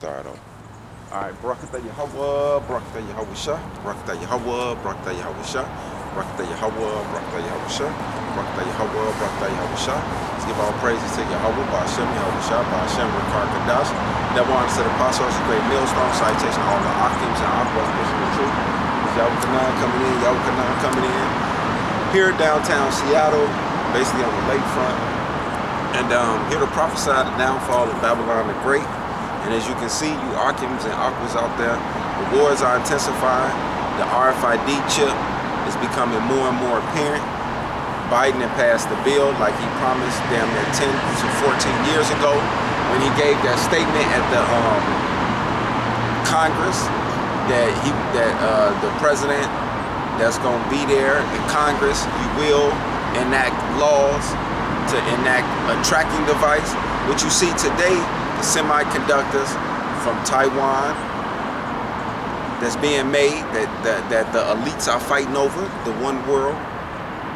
Start off. Alright, Barakatah Yahweh, Barakatah Yahweh Shah, Barakatah Yahweh, Barakatah Yahweh Shah, Barakatah Yahweh, Barakatah Yahweh Shah, Barakatah Yahweh, Barakatah Yahweh Shah. Let's give all praises to Yahweh, Ba'ashem Yahweh Shah, Ba'ashem Rekar Kadash. Never honor to the apostles, a great millstone, citation, all the Akims and Aquas, pushing the truth. Yahweh Kanan coming in, Yahweh Kanan coming in. Here downtown Seattle, basically on the lakefront. And here to prophesy the downfall of Babylon the Great. And as you can see, you Akims and Aquas out there, the wars are intensifying. The RFID chip is becoming more and more apparent. Biden had passed the bill like he promised damn near 10 to 14 years ago when he gave that statement at the Congress that the president that's going to be there in Congress, he will enact laws to enact a tracking device. What you see today, the semiconductors from Taiwan that's being made, that the elites are fighting over, the one world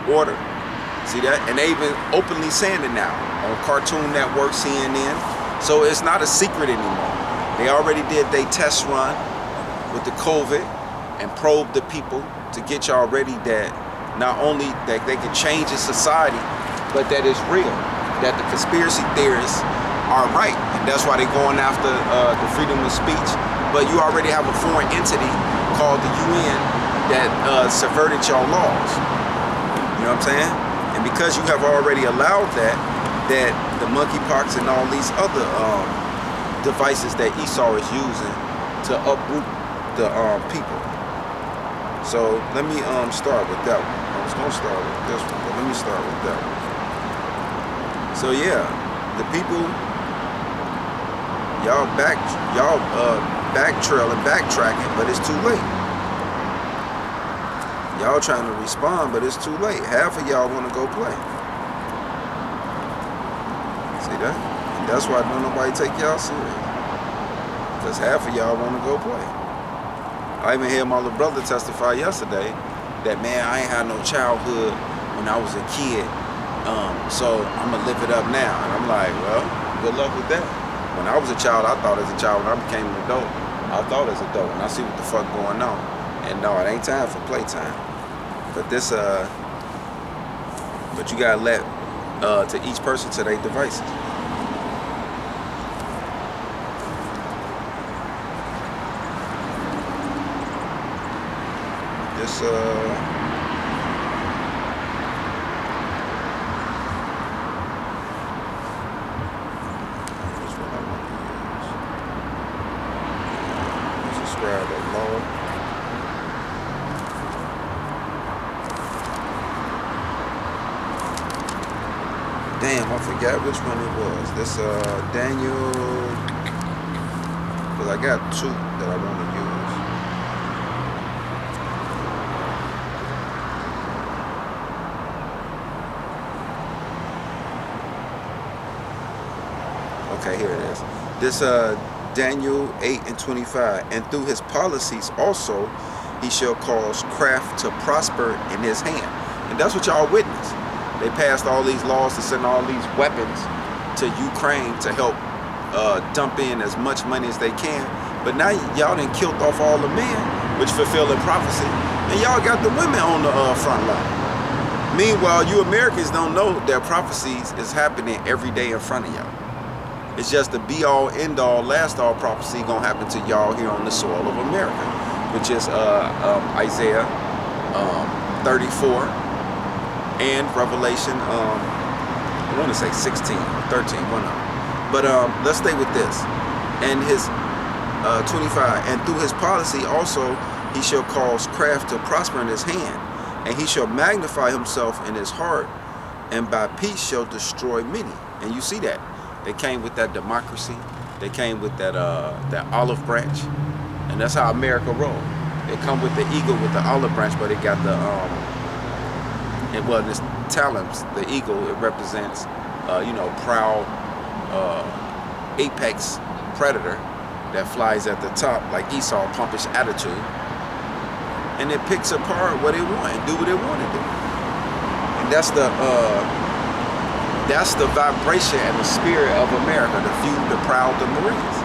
order. See that? And they even openly saying it now on Cartoon Network, CNN. So it's not a secret anymore. They already did their test run with the COVID and probed the people to get y'all ready that not only that they can change the society, but that it's real, that the conspiracy theorists are right, and that's why they're going after the freedom of speech. But you already have a foreign entity called the UN that subverted your laws. You know what I'm saying? And because you have already allowed that the monkeypox and all these other devices that Esau is using to uproot the people. So let me start with that one. I was gonna start with this one, but let me start with that one. So yeah, the people. Y'all backtracking, but it's too late. Y'all trying to respond, but it's too late. Half of y'all want to go play. See that? And that's why don't nobody take y'all serious. Because half of y'all want to go play. I even heard my little brother testify yesterday that, man, I ain't had no childhood when I was a kid, so I'm gonna live it up now. And I'm like, well, good luck with that. When I was a child, I thought as a child. When I became an adult, I thought as an adult. And I see what the fuck going on. And no, it ain't time for playtime. But this, but you gotta let to each person to their devices. This, damn, I forgot which one it was. This Daniel, because I got two that I want to use. Okay, here it is. This Daniel 8:25, and through his policies also he shall cause craft to prosper in his hand. And that's what y'all witness. They passed all these laws to send all these weapons to Ukraine to help dump in as much money as they can. But now y'all done killed off all the men, which fulfilling prophecy, and y'all got the women on the front line. Meanwhile, you Americans don't know that prophecies is happening every day in front of y'all. It's just the be-all, end-all, last-all prophecy gonna happen to y'all here on the soil of America, which is Isaiah 34 and Revelation, I want to say 16, 13, one of them. But let's stay with this. And his 25, and through his policy also he shall cause craft to prosper in his hand, and he shall magnify himself in his heart, and by peace shall destroy many. And you see that. They came with that democracy. They came with that that olive branch, and that's how America rolls. They come with the eagle with the olive branch, but it got the this talons. The eagle, it represents proud apex predator that flies at the top like Esau, pumpish attitude, and it picks apart what it want and do what it want to do. And that's the That's the vibration and the spirit of America, the few, the proud, the Marines.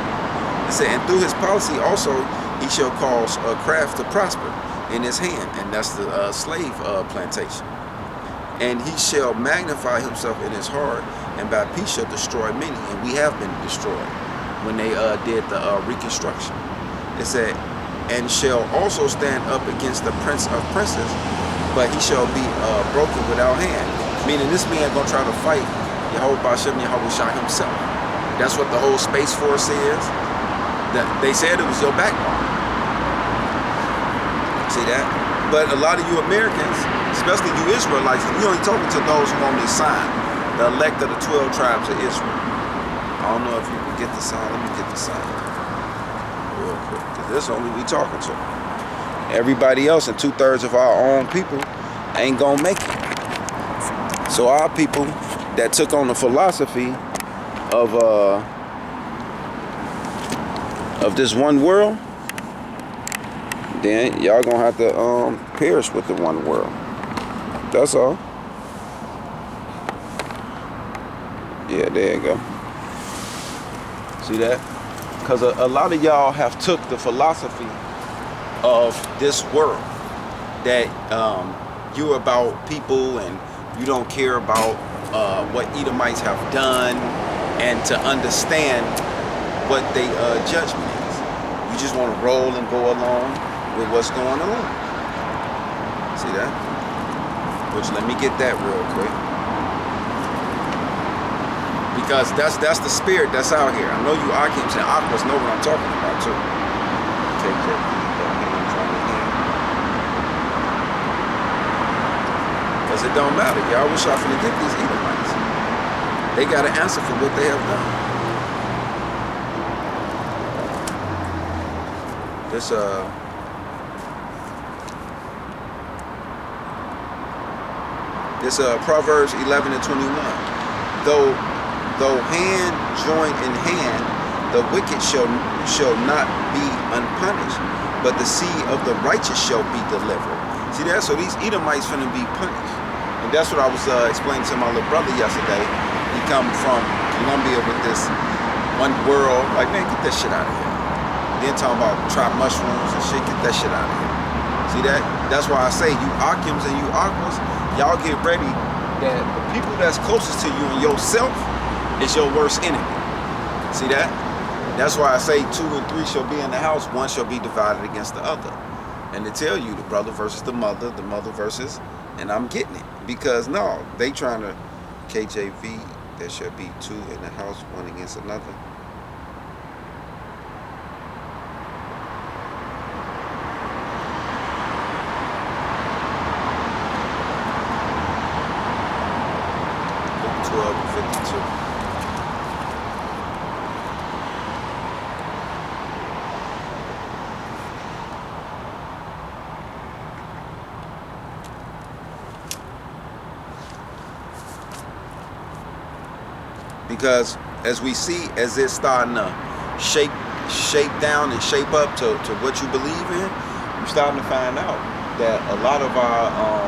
It said, and through his policy also he shall cause craft to prosper in his hand, and that's the slave plantation. And he shall magnify himself in his heart, and by peace shall destroy many. And we have been destroyed when they did the reconstruction. It said, and shall also stand up against the prince of princes, but he shall be broken without hand. Meaning this man gonna try to fight Yehovah Bashem Yahushua himself. That's what the whole Space Force is. That they said it was your backbone. See that? But a lot of you Americans, especially you Israelites, you only talking to those who want to sign, the elect of the 12 tribes of Israel. I don't know if you can get the sign. Let me get the sign real quick, because this only we talking to. Everybody else and 2/3 of our own people ain't gonna make it. So our people that took on the philosophy of this one world, then y'all gonna have to perish with the one world. That's all. Yeah, there you go. See that? Because a lot of y'all have took the philosophy of this world, that you're about people and you don't care about what Edomites have done, and to understand what their judgment is. You just want to roll and go along with what's going on. See that? Which, let me get that real quick, because that's the spirit that's out here. I know you Akims and Aquas know what I'm talking about too. Take that hands on the hand. Because it don't matter. Y'all wish y'all finna get these Edomites. They got to answer for what they have done. This Proverbs 11 and 21. Though hand join in hand, the wicked shall not be unpunished, but the seed of the righteous shall be delivered. See that? So these Edomites finna be punished. And that's what I was explaining to my little brother yesterday. He come from Colombia with this one world. Like, man, get that shit out of here. Then talking about try mushrooms and shit. Get that shit out of here. See that? That's why I say you Akims and you Aquas, y'all get ready that the people that's closest to you and yourself is your worst enemy. See that? That's why I say 2 and 3 shall be in the house, one shall be divided against the other. And to tell you, the brother versus the mother versus, and I'm getting it. Because no, they trying to KJV, there shall be 2 in the house, one against another. Because as we see, as it's starting to shape down and shape up to what you believe in, you're starting to find out that a lot of our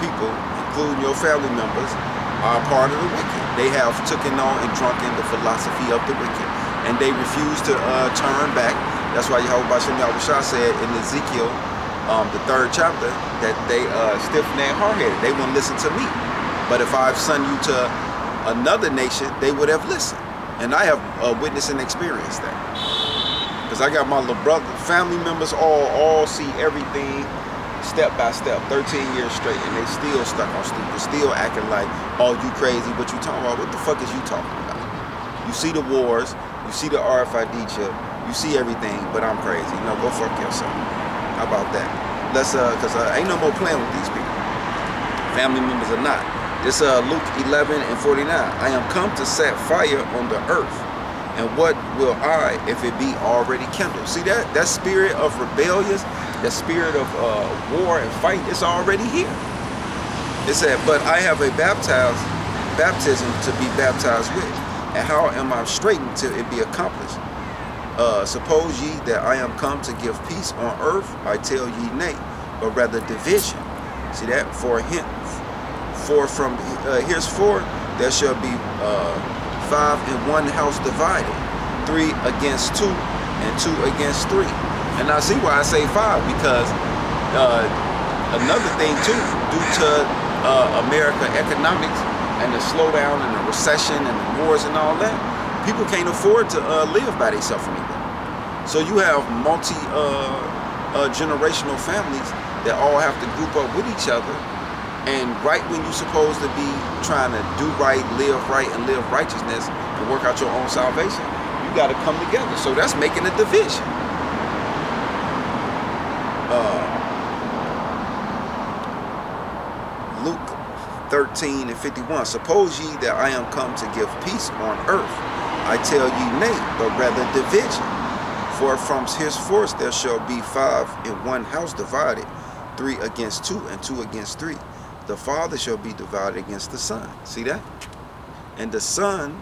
people, including your family members, are part of the wicked. They have taken on and drunken the philosophy of the wicked, and they refuse to turn back. That's why Yehovah Bashem Yahushua said in Ezekiel, the 3rd chapter, that they stiff-necked, hard-headed. They won't listen to me. But if I've sent you to another nation, they would have listened. And I have witnessed and experienced that. Because I got my little brother, family members all see everything step by step, 13 years straight, and they still stuck on stupid, still acting like, oh, you crazy, what you talking about? What the fuck is you talking about? You see the wars, you see the RFID chip, you see everything, but I'm crazy. No, go fuck yourself. How about that? Let's, because ain't no more playing with these people. Family members are not. This Luke 11 and 49. I am come to set fire on the earth, and what will I if it be already kindled? See that? That spirit of rebellious, that spirit of war and fight is already here. It said, but I have a baptism to be baptized with, and how am I straitened till it be accomplished? Suppose ye that I am come to give peace on earth? I tell ye nay, but rather division. See that? For from hereforth there shall be 5 in one house divided, 3 against 2, and 2 against 3. And I see why I say 5, because another thing too, due to America economics and the slowdown and the recession and the wars and all that, people can't afford to live by themselves anymore. So you have multi-generational families that all have to group up with each other, and right when you're supposed to be trying to do right, and live righteousness and work out your own salvation, you got to come together. So that's making a division. Luke 13:51. Suppose ye that I am come to give peace on earth? I tell ye nay, but rather division. For from henceforth there shall be 5 in one house divided, 3 against 2, and 2 against 3. The father shall be divided against the son. See that? And the son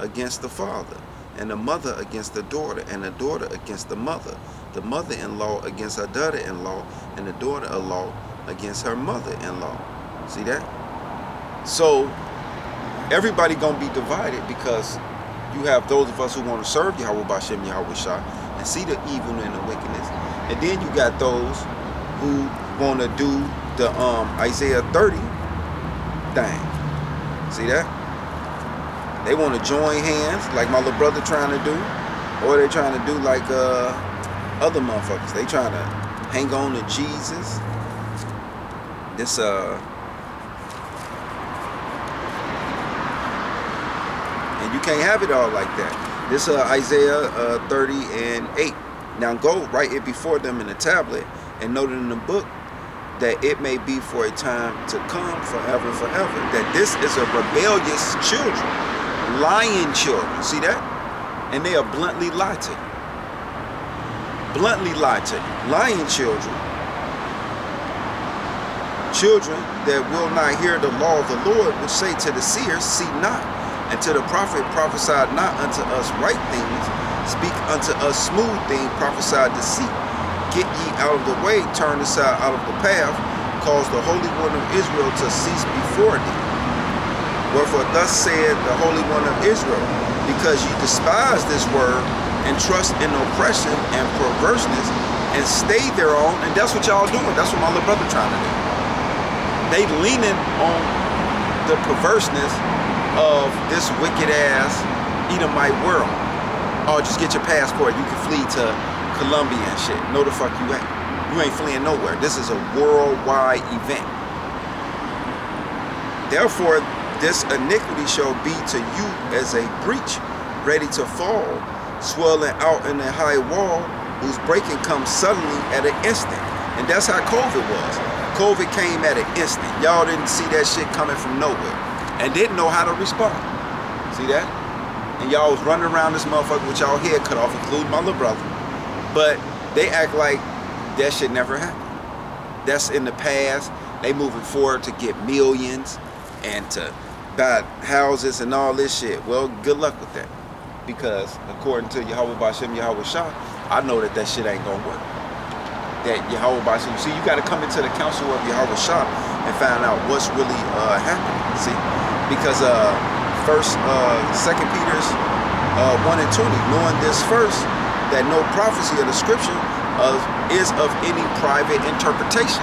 against the father, and the mother against the daughter, and the daughter against the mother-in-law against her daughter-in-law, and the daughter-in-law against her mother-in-law. See that? So everybody gonna be divided, because you have those of us who want to serve Yahweh Bashem, Yahweh Shah, and see the evil and the wickedness. And then you got those who want to do the Isaiah 30 thing. See that? They want to join hands like my little brother trying to do, or they're trying to do like other motherfuckers. They trying to hang on to Jesus. This and you can't have it all like that. This Isaiah 30:8. Now go write it before them in a tablet, and note it in the book, that it may be for a time to come, forever and forever, that this is a rebellious children, lying children. See that? And they are bluntly lied to you. Bluntly lied to you. Lying children. Children that will not hear the law of the Lord, which say to the seers, see not, and to the prophet, prophesy not unto us right things, speak unto us smooth things, prophesy deceit. Get ye out of the way, turn aside out of the path, cause the Holy One of Israel to cease before thee. Wherefore thus said the Holy One of Israel, because ye despise this word, and trust in oppression and perverseness, and stay thereon, and that's what y'all doing. That's what my little brother trying to do. They leaning on the perverseness of this wicked ass Edomite world. Oh, just get your passport, you can flee to Colombia and shit. No, the fuck you ain't. You ain't fleeing nowhere. This is a worldwide event. Therefore, this iniquity shall be to you as a breach ready to fall, swelling out in a high wall, whose breaking comes suddenly at an instant. And that's how COVID was. COVID came at an instant. Y'all didn't see that shit coming from nowhere and didn't know how to respond. See that? And y'all was running around this motherfucker with y'all head cut off, including my little brother. But they act like that shit never happened. That's in the past. They moving forward to get millions and to buy houses and all this shit. Well, good luck with that. Because according to Yahweh Bashem, Yahweh Shah, I know that shit ain't gonna work. That Yahweh Bashem, see, you gotta come into the council of Yahweh Shah and find out what's really happening. See, because Second Peter's 1:20, knowing this first, that no prophecy of the scripture is of any private interpretation.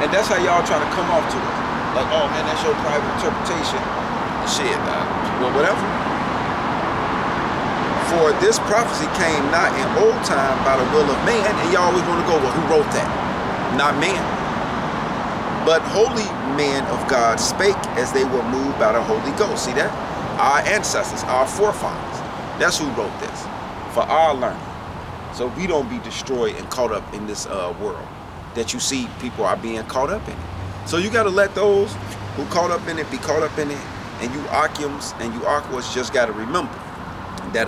And that's how y'all trying to come off to it. Like, oh man, that's your private interpretation. Shit, well, whatever. For this prophecy came not in old time by the will of man, and y'all always want to go, well, who wrote that? Not man. But holy men of God spake as they were moved by the Holy Ghost. See that? Our ancestors, our forefathers. That's who wrote this. For our learning. So we don't be destroyed and caught up in this world that you see people are being caught up in it. So you got to let those who caught up in it be caught up in it. And you Akims and you Aquas just got to remember that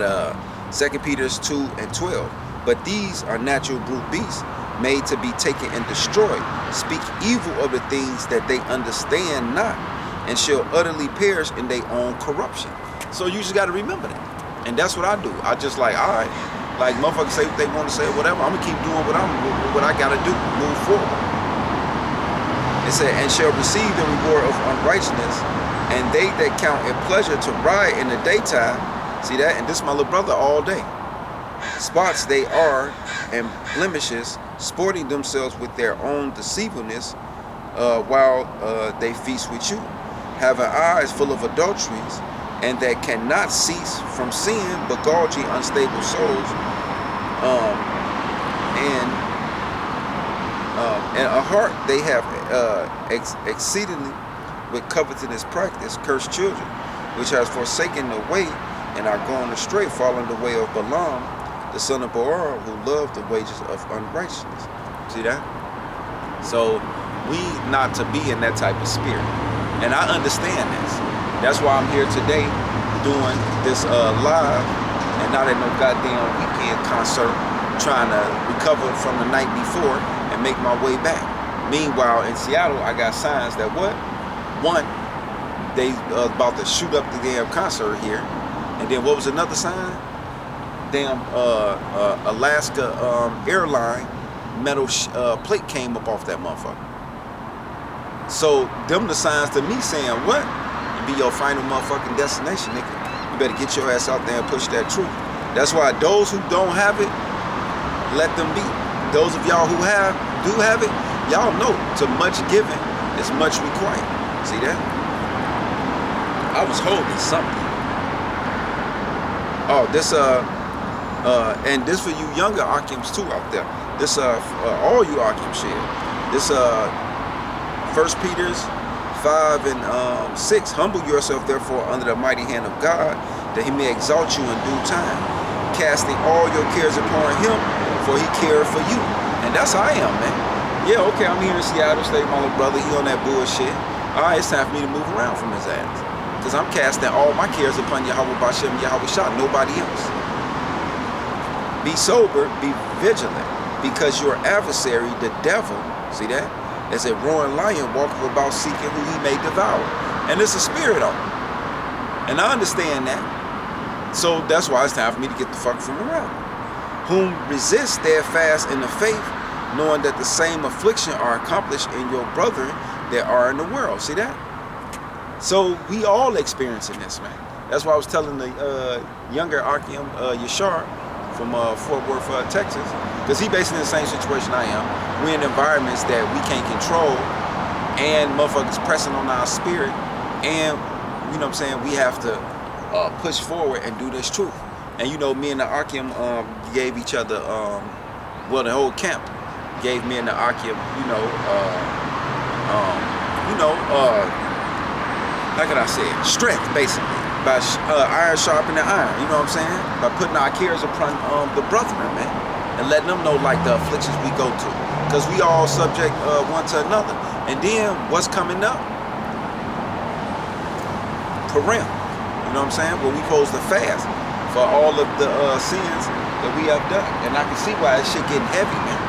2 Peter 2:12. But these are natural brute beasts, made to be taken and destroyed. Speak evil of the things that they understand not, and shall utterly perish in their own corruption. So you just got to remember that. And that's what I do. I just like, all right, like motherfuckers say what they want to say or whatever. I'm gonna keep doing what I gotta do, move forward. It said, and shall receive the reward of unrighteousness, and they that count it pleasure to ride in the daytime. See that? And this is my little brother all day. spots they are, and blemishes, sporting themselves with their own deceivableness, while they feast with you, having eyes full of adulteries, and that cannot cease from sin, beguiling unstable souls, and a heart they have exceedingly with covetousness practice, cursed children, which has forsaken the way and are gone astray, following the way of Balaam, the son of Beor, who loved the wages of unrighteousness. See that? So we not to be in that type of spirit. And I understand this. That's why I'm here today doing this live and not at no goddamn weekend concert trying to recover from the night before and make my way back. Meanwhile, in Seattle, I got signs that what? One, they about to shoot up the damn concert here. And then what was another sign? Damn Alaska airline metal plate came up off that motherfucker. So them the signs to me saying what? You be your final motherfucking destination, nigga. You better get your ass out there and push that truth. That's why those who don't have it, let them be. Those of y'all who do have it, y'all know to much given is much required. See that? I was holding something. Oh, this and this for you younger Akims too out there. This all you Akim shit. This 1 Peter 5 and 6. Humble yourself therefore under the mighty hand of God, that he may exalt you in due time, casting all your cares upon him, for he cared for you. And that's how I am, man. Yeah, okay, I'm here in Seattle, stay with my little brother, he on that bullshit. Alright, it's time for me to move around from his ass. Because I'm casting all my cares upon Yahweh Bashem, Yahweh Shah, nobody else. Be sober, be vigilant, because your adversary, the devil, see that? As a roaring lion walking about seeking who he may devour. And it's a spirit on him. And I understand that. So that's why it's time for me to get the fuck from around. Whom resist steadfast in the faith, knowing that the same affliction are accomplished in your brethren that are in the world. See that? So we all experiencing this, man. That's why I was telling the younger Akim Yashar from Fort Worth, Texas, because he basically in the same situation I am. We're in environments that we can't control, and motherfuckers pressing on our spirit, and you know what I'm saying, we have to push forward and do this truth. And you know, me and the Akim gave each other, well, the whole camp gave me and the Akim, how can I say it? Strength, basically, by iron sharpening iron. You know what I'm saying? By putting our cares upon the brethren, man, and letting them know like the afflictions we go to, because we all subject one to another. And then what's coming up? Purim. You know what I'm saying? Where we supposed to fast for all of the sins that we have done. And I can see why this shit getting heavy, man.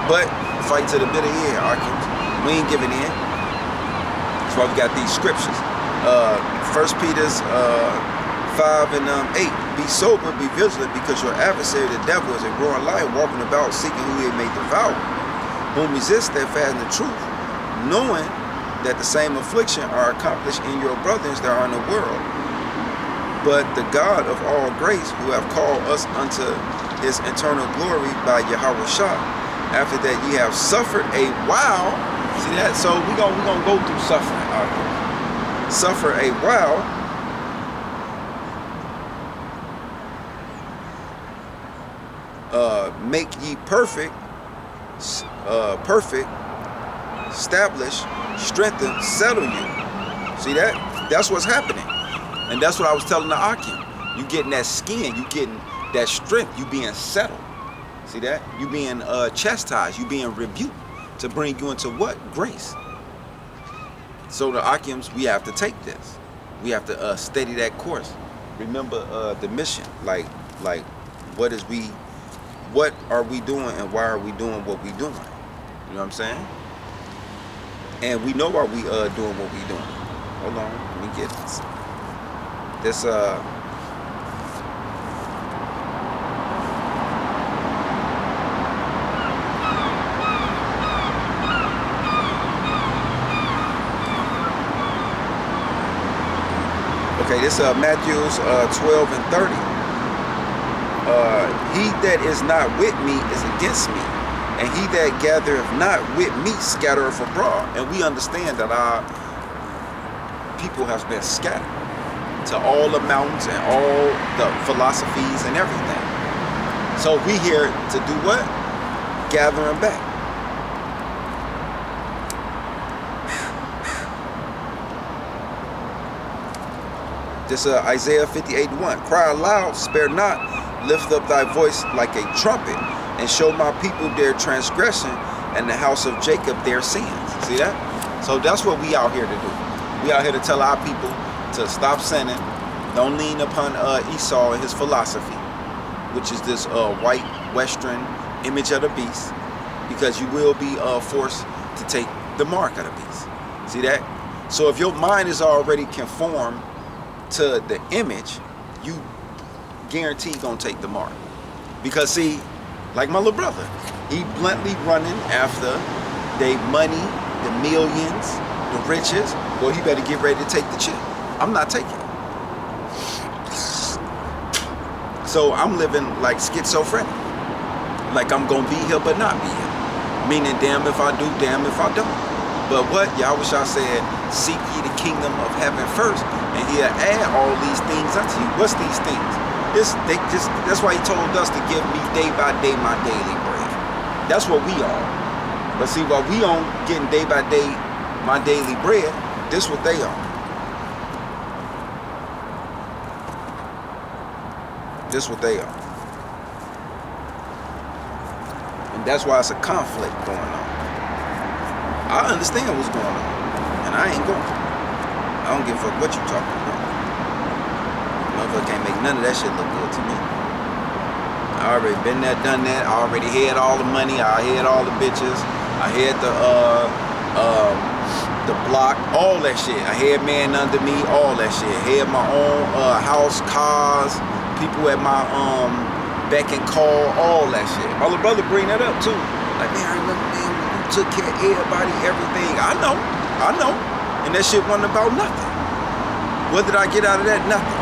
But fight to the bitter end, Archons. We ain't giving in. That's why we got these scriptures. 1 Peter 5 and 8. Be sober, be vigilant, because your adversary, the devil, is a roaring lion, walking about seeking who he may devour. Whom resist steadfast in the truth, knowing that the same affliction are accomplished in your brothers that are in the world. But the God of all grace, who have called us unto his eternal glory by Yahweh Shah, after that ye have suffered a while. See that? So we're gonna go through suffering. Suffer a while. Make ye perfect, establish, strengthen, settle you. See that? That's what's happening. And that's what I was telling the Akim. You getting that skin, you getting that strength, you being settled. See that? You being chastised, you being rebuked to bring you into what? Grace. So the Akims, we have to take this. We have to steady that course. Remember the mission. Like what are we doing and why are we doing what we doing? You know what I'm saying? And we know why we doing what we doing. Hold on, let me get this. Okay, this Matthew 12 and 30. he that is not with me is against me, and he that gathereth not with me scattereth abroad. And we understand that our people have been scattered to all the mountains and all the philosophies and everything. So we here to do what? Gathering back. This Isaiah 58:1. Cry aloud, spare not, lift up thy voice like a trumpet, and show my people their transgression, and the house of Jacob their sins. See that? So that's what we out here to do. We out here to tell our people to stop sinning. Don't lean upon Esau and his philosophy, which is this white Western image of the beast, because you will be forced to take the mark of the beast. See that? So if your mind is already conformed to the image, you guarantee gonna take the mark. Because see, like my little brother, he bluntly running after they money, the millions, the riches. Well, he better get ready to take the chip. I'm not taking it. So I'm living like schizophrenic, like I'm gonna be here but not be here, meaning damn if I do, damn if I don't. But what Yahushua said, seek ye the kingdom of heaven first, and he'll add all these things unto you. What's these things? That's why he told us to give me day by day my daily bread. That's what we on. But see, while we on getting day by day my daily bread, this what they on. This what they are. And that's why it's a conflict going on. I understand what's going on, and I ain't going. I don't give a fuck what you talking about. Motherfucker can't make none of that shit look good to me. I already been there, done that. I already had all the money. I had all the bitches. I had the block, all that shit. I had man under me, all that shit. I had my own house, cars, people at my beck and call, all that shit. My little brother bring that up too. Like, man, I remember, man, when you took care of everybody, everything. I know. And that shit wasn't about nothing. What did I get out of that? Nothing.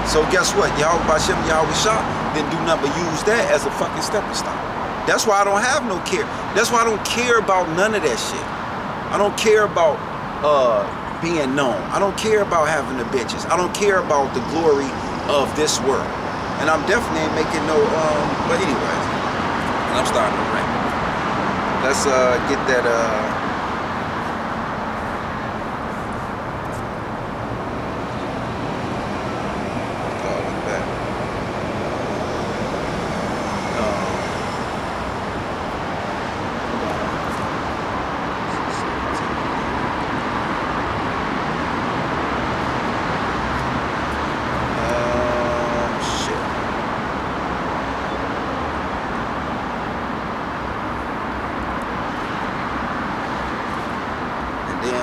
So guess what? Yahushua didn't do nothing but use that as a fucking stepping stone. That's why I don't have no care. That's why I don't care about none of that shit. I don't care about being known. I don't care about having the bitches. I don't care about the glory of this world. And I'm definitely ain't making no but anyways, and I'm starting to rant. Let's get that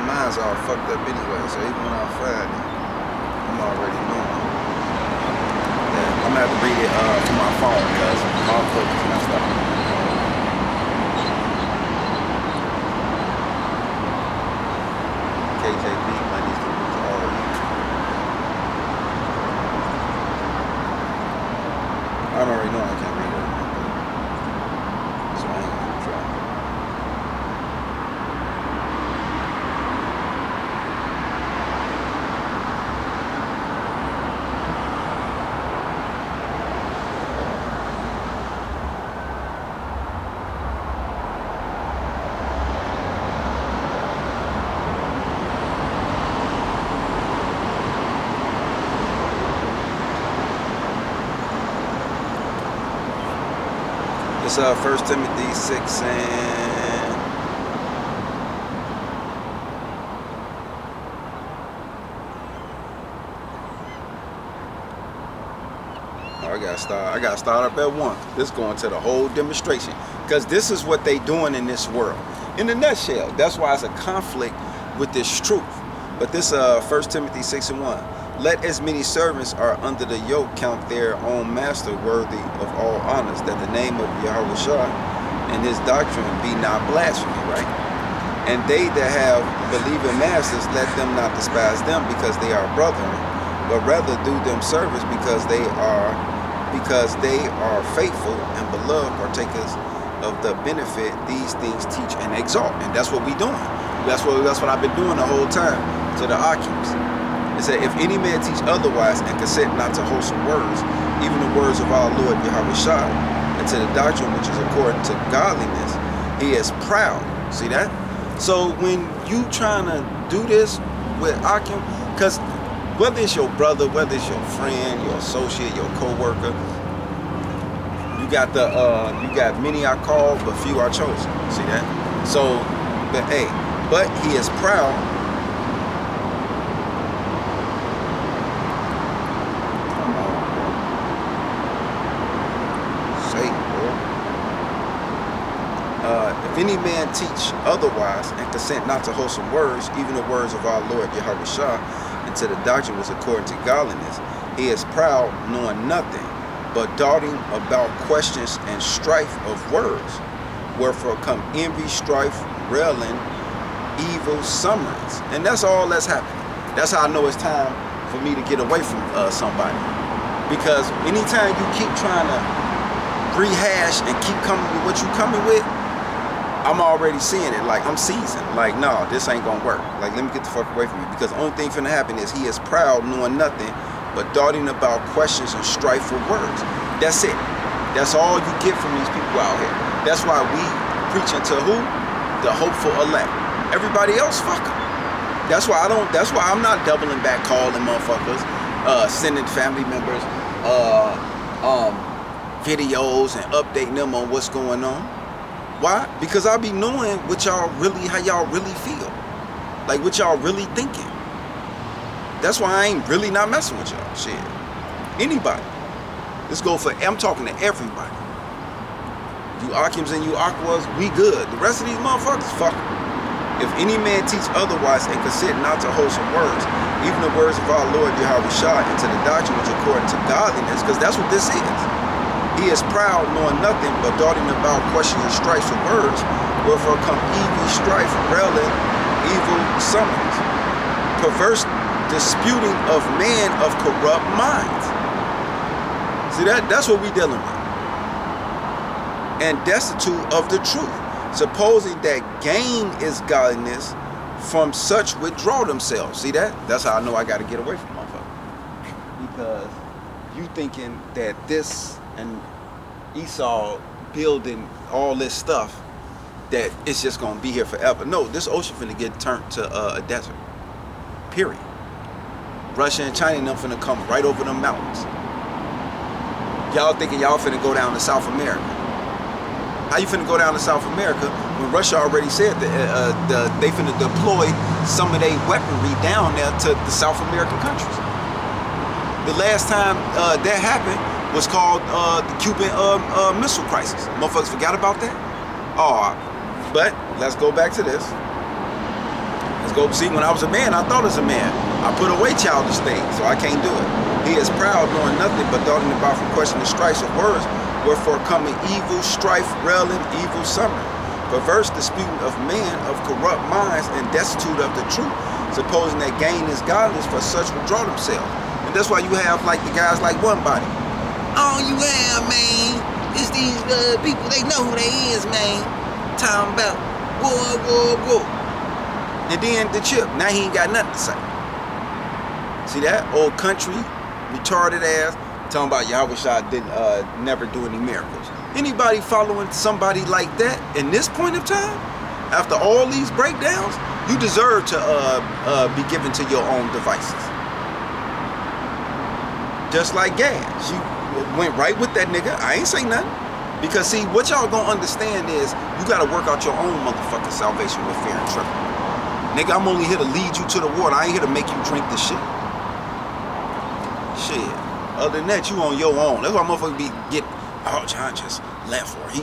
mine's all fucked up anyway, so even when I find it, I'm already knowing that I'm gonna have to read it from my phone because my book is messed up. KJB, money's to reach all of you. I already know I can't read it, so I ain't gonna try. It's 1 Timothy 6 and I gotta start up at 1. This going to the whole demonstration, because this is what they doing in this world. In a nutshell, that's why it's a conflict with this truth. But this 1 Timothy 6 and 1. Let as many servants are under the yoke count their own master worthy of all honors, that the name of Yahushua and his doctrine be not blasphemy, right? And they that have believing masters, let them not despise them because they are brethren, but rather do them service because they are because they are faithful and beloved partakers of the benefit these things teach and exalt. And that's what we doing. That's what I've been doing the whole time to the Akims. It said, if any man teach otherwise and consent not to wholesome words, even the words of our Lord Yahweh Shai, and to the doctrine which is according to godliness, he is proud. See that? So when you trying to do this with Akim, because whether it's your brother, whether it's your friend, your associate, your co-worker, you got many are called, but few are chosen. See that? So, but he is proud. If any man teach otherwise and consent not to wholesome words, even the words of our Lord Yahweh Shai, and to the doctrine was according to godliness, he is proud, knowing nothing, but darting about questions and strife of words, wherefore come envy, strife, railing, evil summerings. And that's all that's happening. That's how I know it's time for me to get away from somebody. Because anytime you keep trying to rehash and keep coming with what you coming with, I'm already seeing it. Like, I'm seasoned. Like, no, this ain't gonna work. Like, let me get the fuck away from you. Because the only thing finna happen is he is proud, knowing nothing, but darting about questions and strife for words. That's it. That's all you get from these people out here. That's why we preaching to who? The hopeful elect. Everybody else, fuck them. That's why I'm not doubling back calling motherfuckers, sending family members videos and updating them on what's going on. Why? Because I be knowing what y'all really, how y'all really feel. Like what y'all really thinking. That's why I ain't really not messing with y'all. Shit. Anybody. Let's go for, I'm talking to everybody. You Akims and you Aquas, we good. The rest of these motherfuckers, fuck them. If any man teach otherwise and consent not to wholesome words, even the words of our Lord Yahweh Shai, and to the doctrine which according to godliness, because that's what this is. He is proud, knowing nothing, but darting about questions and strifes of words, wherefore come evil, strife, railing, evil summons, perverse disputing of men of corrupt minds. See that's what we dealing with. And destitute of the truth, supposing that gain is godliness, from such withdraw themselves. See that? That's how I know I got to get away from motherfuckers. Because you thinking that this and Esau building all this stuff, that it's just gonna be here forever. No, this ocean finna get turned to a desert. Period. Russia and China and them finna come right over them mountains. Y'all thinking y'all finna go down to South America. How you finna go down to South America when Russia already said that they finna deploy some of their weaponry down there to the South American countries? The last time that happened was called the Cuban Missile Crisis. Motherfuckers forgot about that? Oh, but let's go back to this. Let's go see, when I was a man, I thought as a man. I put away childish things, so I can't do it. He is proud, knowing nothing, but darting about from question and strifes of words, wherefore coming evil, strife, railing, evil summering, perverse disputing of men of corrupt minds and destitute of the truth, supposing that gain is godless, for such withdraw themselves. And that's why you have like the guys like One Body. Oh, you have, man. It's these people, they know who they is, man. Talking about war. And then the chip, now he ain't got nothing to say. See that? Old country, retarded ass, talking about Yahweh Shai didn't never do any miracles. Anybody following somebody like that in this point of time, after all these breakdowns, you deserve to be given to your own devices. Just like Gas, you went right with that nigga. I ain't say nothing. Because see, what y'all gonna understand is you gotta work out your own motherfucking salvation with fear and trembling. Nigga, I'm only here to lead you to the water. I ain't here to make you drink the shit. Shit. Other than that, you on your own. That's why motherfuckers be get, oh, John just left, or he